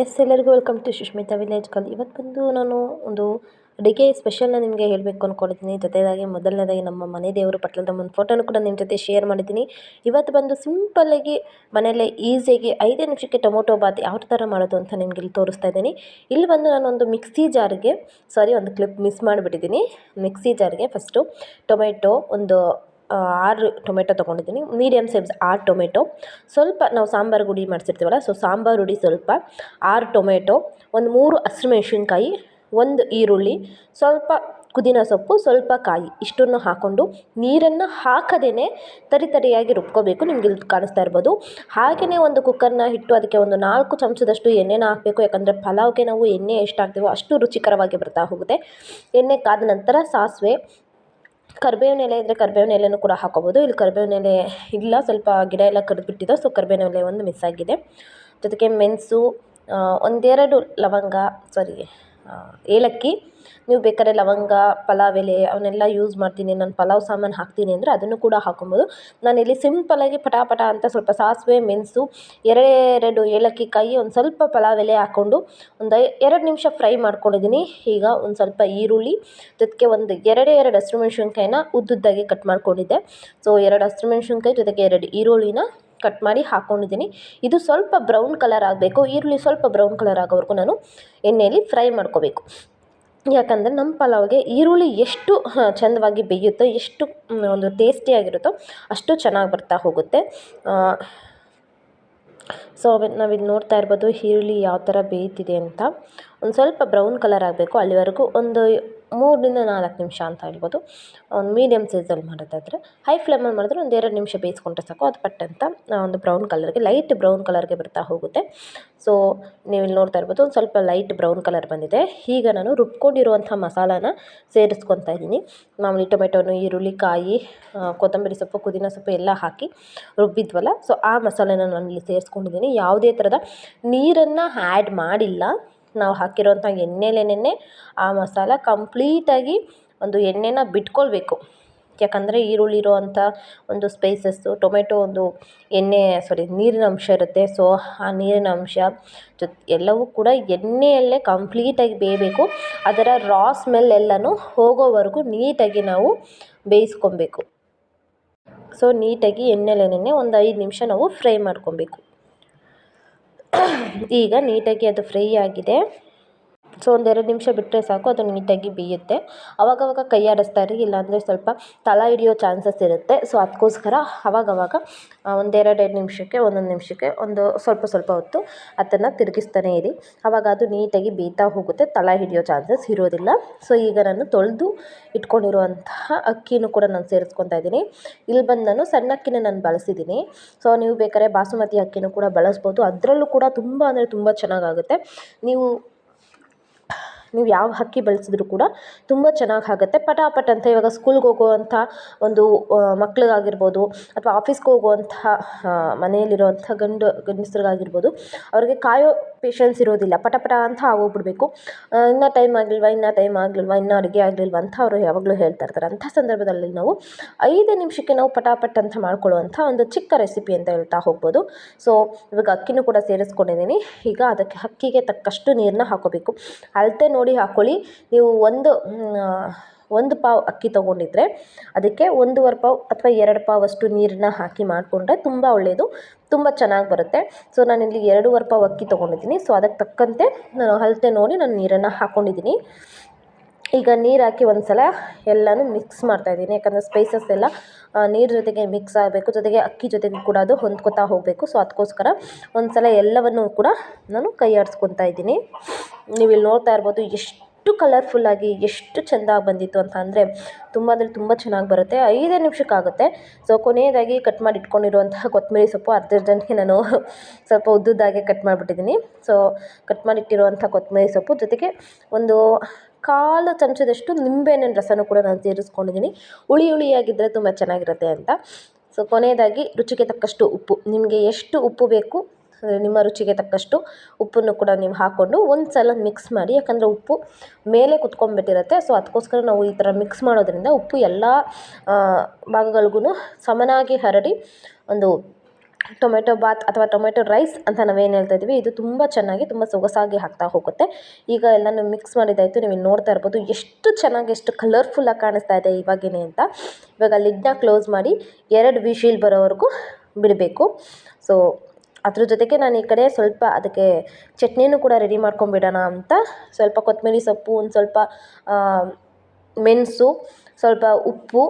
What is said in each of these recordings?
ಎಲ್ಲರಿಗೂ welcome to Sushmita village girl. ಇವತ್ತು ಬಂದು ನಾನು ಒಂದು ಅಡುಗೆ ಸ್ಪೆಷಲ್ನ ನಿಮಗೆ ಹೇಳಬೇಕು ಅಂದ್ಕೊಂಡಿದ್ದೀನಿ. ಜೊತೆಯಾಗಿ ಮೊದಲನೇದಾಗಿ ನಮ್ಮ ಮನೆ ದೇವರು ಪಟ್ಲದ ಒಂದು ಫೋಟೋನು ಕೂಡ ನಿಮ್ಮ ಜೊತೆ ಶೇರ್ ಮಾಡಿದ್ದೀನಿ. ಇವತ್ತು ಬಂದು ಸಿಂಪಲ್ಲಾಗಿ ಮನೆಯಲ್ಲೇ ಈಸಿಯಾಗಿ 5 ನಿಮಿಷಕ್ಕೆ ಟೊಮೊಟೊ ಬಾತ್ ಯಾವ ಥರ ಮಾಡೋದು ಅಂತ ನಿಮ್ಗೆ ಇಲ್ಲಿ ತೋರಿಸ್ತಾ ಇದ್ದೀನಿ. ಇಲ್ಲಿ ಬಂದು ನಾನೊಂದು ಮಿಕ್ಸಿ ಜಾರ್ಗೆ ಒಂದು ಕ್ಲಿಪ್ ಮಿಸ್ ಮಾಡಿಬಿಟ್ಟಿದ್ದೀನಿ. ಮಿಕ್ಸಿ ಜಾರ್ಗೆ ಫಸ್ಟು ಟೊಮೆಟೊ ಒಂದು 6 ಟೊಮೆಟೊ ತೊಗೊಂಡಿದ್ದೀನಿ. ಮೀಡಿಯಮ್ ಸೈಜ್ 6 ಟೊಮೆಟೊ, ಸ್ವಲ್ಪ ನಾವು ಸಾಂಬಾರು ಹುಡಿ ಮಾಡಿಸಿರ್ತೀವಲ್ಲ, ಸೊ ಸಾಂಬಾರು ಹುಡಿ ಸ್ವಲ್ಪ, 6 ಟೊಮೆಟೊ, ಒಂದು 3 ಹಸಿಮೆಣ್ಸಿನ್ಕಾಯಿ, 1 ಈರುಳ್ಳಿ, ಸ್ವಲ್ಪ ಪುದೀನ ಸೊಪ್ಪು, ಸ್ವಲ್ಪ ಕಾಯಿ, ಇಷ್ಟನ್ನು ಹಾಕ್ಕೊಂಡು ನೀರನ್ನು ಹಾಕದೇ ತರಿಯಾಗಿ ರುಬ್ಕೋಬೇಕು. ನಿಮ್ಗೆ ಇಲ್ಲಿ ಕಾಣಿಸ್ತಾ ಇರ್ಬೋದು. ಹಾಗೆಯೇ ಒಂದು ಕುಕ್ಕರ್ನ ಇಟ್ಟು ಅದಕ್ಕೆ ಒಂದು 4 ಚಮಚದಷ್ಟು ಎಣ್ಣೆನ ಹಾಕಬೇಕು. ಯಾಕಂದರೆ ಪಲಾವ್ಗೆ ನಾವು ಎಣ್ಣೆ ಎಷ್ಟು ಹಾಕ್ತೀವೋ ಅಷ್ಟು ರುಚಿಕರವಾಗಿ ಬರ್ತಾ ಹೋಗುತ್ತೆ. ಎಣ್ಣೆ ಕಾದ ನಂತರ ಸಾಸಿವೆ, ಕರಿಬೇವಿನ ಎಲೆ ಇದ್ದರೆ ಕರಿಬೇವಿನ ಎಲೆನೂ ಕೂಡ ಹಾಕೋಬೋದು. ಇಲ್ಲಿ ಕರಿಬೇವಿನ ಎಲೆ ಇಲ್ಲ, ಸ್ವಲ್ಪ ಗಿಡ ಎಲ್ಲ ಕಡಿದ್ಬಿಟ್ಟಿದೆ, ಸೊ ಕರಿಬೇವಿನ ಎಲೆ ಒಂದು ಮಿಸ್ ಆಗಿದೆ. ಜೊತೆಗೆ ಮೆಣಸು, ಒಂದೆರಡು ಲವಂಗ, ಏಲಕ್ಕಿ. ನೀವು ಬೇಕಾದ್ರೆ ಲವಂಗ, ಪಲಾವ್ ಎಲೆ ಅವನ್ನೆಲ್ಲ ಯೂಸ್ ಮಾಡ್ತೀನಿ, ನಾನು ಪಲಾವ್ ಸಾಮಾನು ಹಾಕ್ತೀನಿ ಅಂದರೆ ಅದನ್ನು ಕೂಡ ಹಾಕೊಬೋದು. ನಾನಿಲ್ಲಿ ಸಿಂಪಲ್ಲಾಗಿ ಪಟಾಪಟ ಅಂತ ಸ್ವಲ್ಪ ಸಾಸಿವೆ, ಮೆಣಸು, 2 ಏಲಕ್ಕಿ ಕಾಯಿ, ಒಂದು ಸ್ವಲ್ಪ ಪಲಾವ್ ಎಲೆ ಹಾಕ್ಕೊಂಡು ಒಂದು 2 ನಿಮಿಷ ಫ್ರೈ ಮಾಡ್ಕೊಂಡಿದ್ದೀನಿ. ಈಗ ಒಂದು ಸ್ವಲ್ಪ ಈರುಳ್ಳಿ, ಜೊತೆಗೆ ಒಂದು 2 ಹಸಿಮೆಣ್ಸಿನ್ಕಾಯಿನ ಉದ್ದುದ್ದಾಗಿ ಕಟ್ ಮಾಡ್ಕೊಂಡಿದ್ದೆ. ಸೊ 2 ಹಸಿಮೆಣ್ಸಿನ್ಕಾಯಿ ಜೊತೆಗೆ 2 ಈರುಳ್ಳಿನ ಕಟ್ ಮಾಡಿ ಹಾಕ್ಕೊಂಡಿದ್ದೀನಿ. ಇದು ಸ್ವಲ್ಪ ಬ್ರೌನ್ ಕಲರ್ ಆಗಬೇಕು. ಈರುಳ್ಳಿ ಸ್ವಲ್ಪ ಬ್ರೌನ್ ಕಲರ್ ಆಗೋವರೆಗೂ ನಾನು ಎಣ್ಣೆಯಲ್ಲಿ ಫ್ರೈ ಮಾಡ್ಕೋಬೇಕು. ಯಾಕಂದರೆ ನಮ್ಮ ಪಲಾವ್ಗೆ ಈರುಳ್ಳಿ ಎಷ್ಟು ಚೆಂದವಾಗಿ ಬೇಯುತ್ತೋ, ಎಷ್ಟು ಒಂದು ಟೇಸ್ಟಿಯಾಗಿರುತ್ತೋ ಅಷ್ಟು ಚೆನ್ನಾಗಿ ಬರ್ತಾ ಹೋಗುತ್ತೆ. ಸೊ ನಾವಿಲ್ಲಿ ನೋಡ್ತಾ ಇರ್ಬೋದು ಈರುಳ್ಳಿ ಯಾವ ಥರ ಬೇಯ್ತಿದೆ ಅಂತ. ಒಂದು ಸ್ವಲ್ಪ ಬ್ರೌನ್ ಕಲರ್ ಆಗಬೇಕು, ಅಲ್ಲಿವರೆಗೂ ಒಂದು 3ರಿಂದ 4 ನಿಮಿಷ ಅಂತ ಹೇಳ್ಬೋದು. ಒಂದು ಮೀಡಿಯಮ್ ಸೈಜಲ್ಲಿ ಮಾಡೋದಾದರೆ. ಹೈ ಫ್ಲೇಮಲ್ಲಿ ಮಾಡಿದ್ರೆ ಒಂದು 2 ನಿಮಿಷ ಬೇಯಿಸ್ಕೊಂಡ್ರೆ ಸಾಕು. ಅದು ಪಟ್ಟಂತ ಒಂದು ಬ್ರೌನ್ ಕಲರ್ಗೆ, ಲೈಟ್ ಬ್ರೌನ್ ಕಲರ್ಗೆ ಬರ್ತಾ ಹೋಗುತ್ತೆ. ಸೊ ನೀವು ಇಲ್ಲಿ ನೋಡ್ತಾ ಇರ್ಬೋದು, ಒಂದು ಸ್ವಲ್ಪ ಲೈಟ್ ಬ್ರೌನ್ ಕಲರ್ ಬಂದಿದೆ. ಈಗ ನಾನು ರುಬ್ಕೊಂಡಿರುವಂಥ ಮಸಾಲಾನ ಸೇರಿಸ್ಕೊತಾ ಇದ್ದೀನಿ. ಮಾಮೂಲಿ ಟೊಮೆಟೊನು, ಈರುಳ್ಳಿ, ಕಾಯಿ, ಕೊತ್ತಂಬರಿ ಸೊಪ್ಪು, ಪುದೀನ ಸೊಪ್ಪು ಎಲ್ಲ ಹಾಕಿ ರುಬ್ಬಿದ್ವಲ್ಲ, ಸೊ ಆ ಮಸಾಲೆನ ನಾನು ಇಲ್ಲಿ ಸೇರಿಸ್ಕೊಂಡಿದ್ದೀನಿ. ಯಾವುದೇ ಥರದ ನೀರನ್ನು ಆ್ಯಡ್ ಮಾಡಿಲ್ಲ. ನಾವು ಹಾಕಿರೋಂಥ ಎಣ್ಣೆಲೇನೆ ಆ ಮಸಾಲ ಕಂಪ್ಲೀಟಾಗಿ ಒಂದು ಎಣ್ಣೆನ ಬಿಟ್ಕೊಳ್ಬೇಕು. ಯಾಕಂದರೆ ಈರುಳ್ಳಿ ಇರೋವಂಥ ಒಂದು ಸ್ಪೈಸಸ್ಸು, ಟೊಮೆಟೊ ಒಂದು ನೀರಿನ ಅಂಶ ಇರುತ್ತೆ. ಸೊ ಆ ನೀರಿನ ಅಂಶ ಎಲ್ಲವೂ ಕೂಡ ಎಣ್ಣೆಯಲ್ಲೇ ಕಂಪ್ಲೀಟಾಗಿ ಬೇಯಬೇಕು. ಅದರ ರಾ ಸ್ಮೆಲ್ ಎಲ್ಲನೂ ಹೋಗೋವರೆಗೂ ನೀಟಾಗಿ ನಾವು ಬೇಯಿಸ್ಕೊಬೇಕು. ಸೊ ನೀಟಾಗಿ ಎಣ್ಣೆಲೇನೆ ಒಂದು 5 ನಿಮಿಷ ನಾವು ಫ್ರೈ ಮಾಡ್ಕೊಬೇಕು. ಈಗ ನೀಟಾಗಿ ಅದು ಫ್ರೈ ಆಗಿದೆ. ಸೊ ಒಂದು 2 ನಿಮಿಷ ಬಿಟ್ಟರೆ ಸಾಕು, ಅದು ನೀಟಾಗಿ ಬೇಯುತ್ತೆ. ಅವಾಗವಾಗ ಕೈ ಆಡಿಸ್ತಾ ಇರಿ, ಇಲ್ಲಾಂದರೆ ಸ್ವಲ್ಪ ತಳ ಹಿಡಿಯೋ ಚಾನ್ಸಸ್ ಇರುತ್ತೆ. ಸೊ ಅದಕ್ಕೋಸ್ಕರ ಅವಾಗವಾಗ ಒಂದು 2 ನಿಮಿಷಕ್ಕೆ, 1 ನಿಮಿಷಕ್ಕೆ ಒಂದು ಸ್ವಲ್ಪ ಹೊತ್ತು ಅದನ್ನು ತಿರುಗಿಸ್ತಾನೆ ಇರಿ. ಆವಾಗ ಅದು ನೀಟಾಗಿ ಬೇಯ್ತಾ ಹೋಗುತ್ತೆ, ತಳ ಹಿಡಿಯೋ ಚಾನ್ಸಸ್ ಇರೋದಿಲ್ಲ. ಸೊ ಈಗ ನಾನು ತೊಳೆದು ಇಟ್ಕೊಂಡಿರುವಂತಹ ಅಕ್ಕಿನೂ ಕೂಡ ನಾನು ಸೇರಿಸ್ಕೊತಾ ಇದ್ದೀನಿ. ಇಲ್ಲಿ ಬಂದು ನಾನು ಸಣ್ಣ ಅಕ್ಕಿನ ನಾನು ಬಳಸಿದ್ದೀನಿ. ಸೊ ನೀವು ಬೇಕಾದ್ರೆ ಬಾಸುಮತಿ ಅಕ್ಕಿನೂ ಕೂಡ ಬಳಸ್ಬೋದು. ಅದರಲ್ಲೂ ಕೂಡ ತುಂಬ ಅಂದರೆ ತುಂಬ ಚೆನ್ನಾಗಾಗುತ್ತೆ. ನೀವು ಯಾವ ಅಕ್ಕಿ ಬಳಸಿದ್ರು ಕೂಡ ತುಂಬ ಚೆನ್ನಾಗಿ ಆಗುತ್ತೆ. ಪಟಾಪಟ್ ಅಂತ ಇವಾಗ ಸ್ಕೂಲ್ಗೆ ಹೋಗುವಂಥ ಒಂದು ಮಕ್ಳಿಗಾಗಿರ್ಬೋದು, ಅಥವಾ ಆಫೀಸ್ಗೆ ಹೋಗುವಂಥ ಮನೆಯಲ್ಲಿರುವಂಥ ಗಂಡಸ್ರಿಗಾಗಿರ್ಬೋದು, ಅವ್ರಿಗೆ ಕಾಯೋ ಪೇಷನ್ಸ್ ಇರೋದಿಲ್ಲ. ಪಟ ಅಂತ ಆಗೋಗ್ಬಿಡಬೇಕು. ಇನ್ನೂ ಟೈಮ್ ಆಗಲಿಲ್ವಾ, ಇನ್ನೂ ಅಡುಗೆ ಆಗಲಿಲ್ವ ಅಂತ ಅವರು ಯಾವಾಗಲೂ ಹೇಳ್ತಾ ಇರ್ತಾರೆ. ಅಂಥ ಸಂದರ್ಭದಲ್ಲಿ ನಾವು 5 ನಿಮಿಷಕ್ಕೆ ನಾವು ಪಟಾಪಟ್ ಅಂತ ಮಾಡ್ಕೊಳ್ಳುವಂಥ ಒಂದು ಚಿಕ್ಕ ರೆಸಿಪಿ ಅಂತ ಹೇಳ್ತಾ ಹೋಗ್ಬೋದು. ಸೊ ಇವಾಗ ಅಕ್ಕಿನೂ ಕೂಡ ಸೇರಿಸ್ಕೊಂಡಿದ್ದೀನಿ. ಈಗ ಅದಕ್ಕೆ ಅಕ್ಕಿಗೆ ತಕ್ಕಷ್ಟು ನೀರನ್ನ ಹಾಕೋಬೇಕು. ಅಳತೆ ನೋಡಿ ಹಾಕ್ಕೊಳ್ಳಿ. ನೀವು ಒಂದು ಪಾವು ಅಕ್ಕಿ ತೊಗೊಂಡಿದ್ರೆ ಅದಕ್ಕೆ 1.5 ಪಾವು ಅಥವಾ 2 ಪಾವಷ್ಟು ನೀರನ್ನ ಹಾಕಿ ಮಾಡಿಕೊಂಡ್ರೆ ತುಂಬ ಒಳ್ಳೆಯದು, ತುಂಬ ಚೆನ್ನಾಗಿ ಬರುತ್ತೆ. ಸೊ ನಾನಿಲ್ಲಿ 2.5 ಪಾವು ಅಕ್ಕಿ ತೊಗೊಂಡಿದ್ದೀನಿ. ಸೊ ಅದಕ್ಕೆ ತಕ್ಕಂತೆ ನಾನು ಅಳತೆ ನೋಡಿ ನಾನು ನೀರನ್ನು ಹಾಕ್ಕೊಂಡಿದ್ದೀನಿ. ಈಗ ನೀರು ಹಾಕಿ ಒಂದು ಸಲ ಎಲ್ಲನೂ ಮಿಕ್ಸ್ ಮಾಡ್ತಾಯಿದ್ದೀನಿ. ಯಾಕಂದರೆ ಸ್ಪೈಸಸ್ ಎಲ್ಲ ನೀರು ಜೊತೆಗೆ ಮಿಕ್ಸ್ ಆಗಬೇಕು, ಜೊತೆಗೆ ಅಕ್ಕಿ ಜೊತೆಗೆ ಕೂಡ ಅದು ಹೊಂದ್ಕೊತಾ ಹೋಗಬೇಕು. ಸೊ ಅದಕ್ಕೋಸ್ಕರ ಒಂದು ಸಲ ಎಲ್ಲವನ್ನೂ ಕೂಡ ನಾನು ಕೈ ಆಡಿಸ್ಕೊತಾ ಇದ್ದೀನಿ. ನೀವು ಇಲ್ಲಿ ನೋಡ್ತಾ ಇರ್ಬೋದು ಎಷ್ಟು ಕಲರ್ಫುಲ್ಲಾಗಿ ಎಷ್ಟು ಚೆಂದಾಗಿ ಬಂದಿತ್ತು ಅಂತ ಅಂದರೆ ತುಂಬ ಅಂದರೆ ತುಂಬ ಚೆನ್ನಾಗಿ ಬರುತ್ತೆ. 5 ನಿಮಿಷಕ್ಕಾಗುತ್ತೆ. ಸೊ ಕೊನೆಯದಾಗಿ ಕಟ್ ಮಾಡಿ ಇಟ್ಕೊಂಡಿರುವಂತಹ ಕೊತ್ತಂಬರಿ ಸೊಪ್ಪು ಅರ್ಧಕ್ಕೆ ನಾನು ಸ್ವಲ್ಪ ಉದ್ದುದ್ದಾಗೆ ಕಟ್ ಮಾಡಿಬಿಟ್ಟಿದ್ದೀನಿ. ಸೊ ಕಟ್ ಮಾಡಿಟ್ಟಿರುವಂಥ ಕೊತ್ತಂಬರಿ ಸೊಪ್ಪು ಜೊತೆಗೆ ಒಂದು 1/4 ಚಮಚದಷ್ಟು ನಿಂಬೆಹಣ್ಣಿನ ರಸನೂ ಕೂಡ ನಾನು ಸೇರಿಸ್ಕೊಂಡಿದ್ದೀನಿ. ಹುಳಿಯಾಗಿದ್ದರೆ ತುಂಬ ಚೆನ್ನಾಗಿರುತ್ತೆ ಅಂತ. ಸೊ ಕೊನೆಯದಾಗಿ ರುಚಿಗೆ ತಕ್ಕಷ್ಟು ಉಪ್ಪು, ನಿಮಗೆ ಎಷ್ಟು ಉಪ್ಪು ಬೇಕು ನಿಮ್ಮ ರುಚಿಗೆ ತಕ್ಕಷ್ಟು ಉಪ್ಪನ್ನು ಕೂಡ ನೀವು ಹಾಕ್ಕೊಂಡು ಒಂದು ಸಲ ಮಿಕ್ಸ್ ಮಾಡಿ. ಯಾಕಂದರೆ ಉಪ್ಪು ಮೇಲೆ ಕುತ್ಕೊಂಡ್ಬಿಟ್ಟಿರುತ್ತೆ. ಸೊ ಅದಕ್ಕೋಸ್ಕರ ನಾವು ಈ ಥರ ಮಿಕ್ಸ್ ಮಾಡೋದ್ರಿಂದ ಉಪ್ಪು ಎಲ್ಲ ಭಾಗಗಳಿಗೂ ಸಮನಾಗಿ ಹರಡಿ ಒಂದು ಟೊಮೆಟೊ ಬಾತ್ ಅಥವಾ ಟೊಮೆಟೊ ರೈಸ್ ಅಂತ ನಾವೇನು ಹೇಳ್ತಾ ಇದ್ದೀವಿ, ಇದು ತುಂಬ ಚೆನ್ನಾಗಿ ತುಂಬ ಸೊಗಸಾಗಿ ಆಗ್ತಾ ಹೋಗುತ್ತೆ. ಈಗ ಎಲ್ಲನೂ ಮಿಕ್ಸ್ ಮಾಡಿದ್ದಾಯಿತು. ನೀವು ಇಲ್ಲಿ ನೋಡ್ತಾ ಇರ್ಬೋದು ಎಷ್ಟು ಚೆನ್ನಾಗಿ ಎಷ್ಟು ಕಲರ್ಫುಲ್ಲಾಗಿ ಕಾಣಿಸ್ತಾ ಇದೆ ಇವಾಗೇನೆ ಅಂತ. ಇವಾಗ ಲಿಡ್ನ ಕ್ಲೋಸ್ ಮಾಡಿ 2 ವಿಶಿಲ್ ಬರೋವರೆಗೂ ಬಿಡಬೇಕು. ಸೊ ಅದ್ರ ಜೊತೆಗೆ ನಾನು ಈ ಕಡೆ ಸ್ವಲ್ಪ ಅದಕ್ಕೆ ಚಟ್ನಿನೂ ಕೂಡ ರೆಡಿ ಮಾಡ್ಕೊಂಬಿಡೋಣ ಅಂತ ಸ್ವಲ್ಪ ಕೊತ್ತಂಬರಿ ಸೊಪ್ಪು, ಒಂದು ಸ್ವಲ್ಪ ಮೆಣಸು, ಸ್ವಲ್ಪ ಉಪ್ಪು,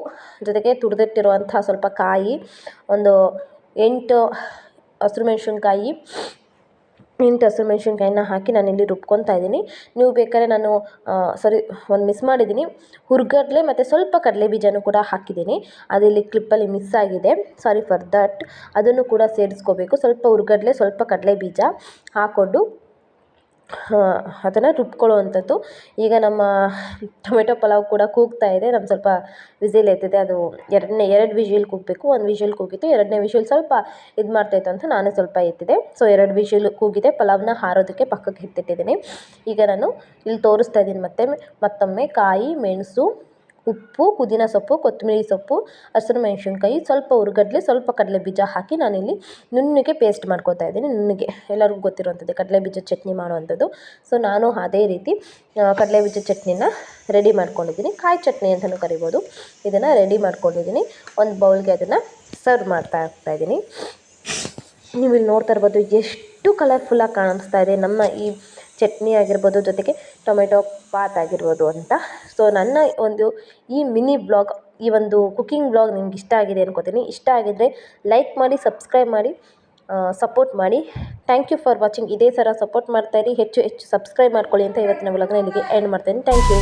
ಜೊತೆಗೆ ತುರಿದಿಟ್ಟಿರುವಂಥ ಸ್ವಲ್ಪ ಕಾಯಿ, ಒಂದು 8 ಹಸಿರುಮೆಣ್ಸಿನ್ಕಾಯಿ ಹಾಕಿ ನಾನಿಲ್ಲಿ ರುಬ್ಕೊತಾ ಇದ್ದೀನಿ. ನೀವು ಬೇಕಾದ್ರೆ ನಾನು ಒಂದು ಮಿಸ್ ಮಾಡಿದ್ದೀನಿ, ಹುರ್ಗಡ್ಲೆ ಮತ್ತು ಸ್ವಲ್ಪ ಕಡಲೆ ಬೀಜನೂ ಕೂಡ ಹಾಕಿದ್ದೀನಿ. ಅದಿಲ್ಲಿ ಕ್ಲಿಪ್ಪಲ್ಲಿ ಮಿಸ್ ಆಗಿದೆ, ಸಾರಿ ಫಾರ್ ದಟ್. ಅದನ್ನು ಕೂಡ ಸೇರಿಸ್ಕೋಬೇಕು. ಸ್ವಲ್ಪ ಹುರ್ಗಡ್ಲೆ, ಸ್ವಲ್ಪ ಕಡಲೆ ಬೀಜ ಹಾಕ್ಕೊಂಡು ಅದನ್ನು ರುಬ್ಕೊಳ್ಳುವಂಥದ್ದು. ಈಗ ನಮ್ಮ ಟೊಮೆಟೊ ಪಲಾವ್ ಕೂಡ ಕೂಗ್ತಾ ಇದೆ. ನಾನು ಸ್ವಲ್ಪ ವಿಸಿಲ್ ಎತ್ತಿದೆ, ಅದು 2 ವಿಶಿಲ್ ಕೂಗಬೇಕು. 1 ವಿಶಿಲ್ ಕೂಗಿತ್ತು, 2ನೇ ವಿಶಿಲ್ ಸ್ವಲ್ಪ ಇದು ಮಾಡ್ತಾಯಿತ್ತು ಅಂತ ನಾನೇ ಸ್ವಲ್ಪ ಎತ್ತಿದೆ. So 2 whistle ಕೂಗಿದೆ. ಪಲಾವ್ನ ಹಾರೋದಕ್ಕೆ ಪಕ್ಕಕ್ಕೆ ಎತ್ತಿಟ್ಟಿದ್ದೀನಿ. ಈಗ ನಾನು ಇಲ್ಲಿ ತೋರಿಸ್ತಾ ಇದ್ದೀನಿ ಮತ್ತೊಮ್ಮೆ ಕಾಯಿ, ಮೆಣಸು, ಉಪ್ಪು, ಪುದೀನ ಸೊಪ್ಪು, ಕೊತ್ತಂಬರಿ ಸೊಪ್ಪು, ಹಸಿರು ಮೆಣಸಿನ್ಕಾಯಿ, ಸ್ವಲ್ಪ ಹುರ್ಗಡ್ಲೆ, ಸ್ವಲ್ಪ ಕಡಲೆ ಬೀಜ ಹಾಕಿ ನಾನಿಲ್ಲಿ ನುಣ್ಣಗೆ ಪೇಸ್ಟ್ ಮಾಡ್ಕೊತಾ ಇದ್ದೀನಿ. ನುಣ್ಣಗೆ ಎಲ್ಲರಿಗೂ ಗೊತ್ತಿರುವಂಥದ್ದು ಕಡಲೆ ಬೀಜ ಚಟ್ನಿ ಮಾಡುವಂಥದ್ದು. ಸೊ ನಾನು ಅದೇ ರೀತಿ ಕಡಲೆ ಬೀಜ ಚಟ್ನಿನ ರೆಡಿ ಮಾಡ್ಕೊಂಡಿದ್ದೀನಿ. ಕಾಯಿ ಚಟ್ನಿ ಅಂತಲೂ ಕರಿಬೋದು. ಇದನ್ನು ರೆಡಿ ಮಾಡ್ಕೊಂಡಿದ್ದೀನಿ. ಒಂದು ಬೌಲ್ಗೆ ಅದನ್ನು ಸರ್ವ್ ಮಾಡ್ತಾ ಇದ್ದೀನಿ. ನೀವು ಇಲ್ಲಿ ನೋಡ್ತಾ ಇರ್ಬೋದು ಎಷ್ಟು ಕಲರ್ಫುಲ್ಲಾಗಿ ಕಾಣಿಸ್ತಾ ಇದೆ ನಮ್ಮ ಈ ಚಟ್ನಿ ಆಗಿರ್ಬೋದು, ಜೊತೆಗೆ ಟೊಮೆಟೊ ಬಾತ್ ಆಗಿರ್ಬೋದು ಅಂತ. ಸೊ ನನ್ನ ಒಂದು ಈ ಮಿನಿ ಬ್ಲಾಗ್, ಈ ಒಂದು ಕುಕ್ಕಿಂಗ್ ಬ್ಲಾಗ್ ನಿಮ್ಗೆ ಇಷ್ಟ ಆಗಿದೆ ಅನ್ಕೋತೀನಿ. ಇಷ್ಟ ಆಗಿದ್ದರೆ ಲೈಕ್ ಮಾಡಿ, ಸಬ್ಸ್ಕ್ರೈಬ್ ಮಾಡಿ, ಸಪೋರ್ಟ್ ಮಾಡಿ. Thank you for watching. ಇದೇ ಥರ ಸಪೋರ್ಟ್ ಮಾಡ್ತಾಯಿರಿ, ಹೆಚ್ಚು ಸಬ್ಸ್ಕ್ರೈಬ್ ಮಾಡ್ಕೊಳ್ಳಿ ಅಂತ ಇವತ್ತಿನ ವ್ಲಾಗ್ನ ಇಲ್ಲಿಗೆ ಎಂಡ್ ಮಾಡ್ತೀನಿ. Thank you.